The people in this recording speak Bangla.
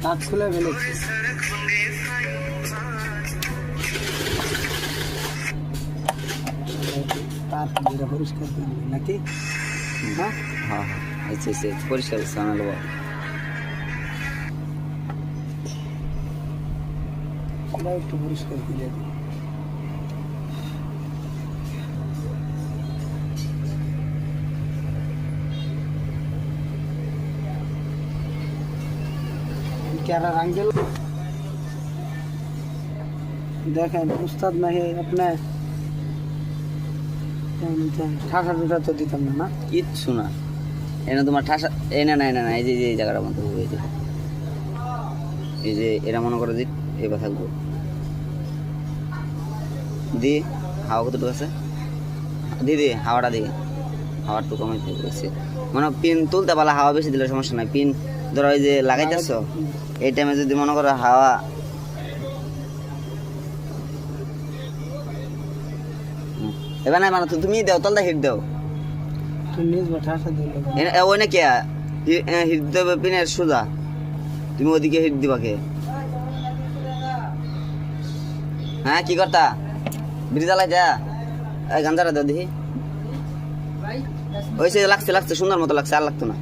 দাঁত খুলে ফেলেছে। তার যেটা পরিষ্কার করবি নাকি? হ্যাঁ হ্যাঁ হ্যাঁ আচ্ছা আচ্ছা পরিষ্কার করছে আনালো সেটা একটু পরিষ্কার করে দিই। ক্যারা আঙ্কেল দেখেন উস্তাদ নাকি আপনার ঠাসা টুটা তো দিতাম না না। কিচ্ছু না এনে তোমার ঠাসা এনে না এনে না এই যে এই জায়গাটা মতো এই যে এরা মনে করো যে এবার থাকবো দি হাওয়া কতটুকু আছে দিদি হাওয়াটা দিই হাওয়ার তো কমাইতে বলছে মানে পিন তুলতে পারলে হাওয়া বেশি দিলে সমস্যা নাই পিন ধরো ওই যে লাগাইতেছ এই টাইমে যদি মনে করো হাওয়া এবার না মানে তুমি দাও তলটা হিট দাও তুই নিজ বা ঠাসা দিল ওই না কে হিট দেবে পিনের সোজা তুমি ওদিকে হিট দিবা কে হ্যাঁ কি করতা বিড়ি জ্বালাই যা গাঞ্জাটা দাও দেখি ওই সে লাগছে লাগছে সুন্দর মতো লাগছে আর লাগতো না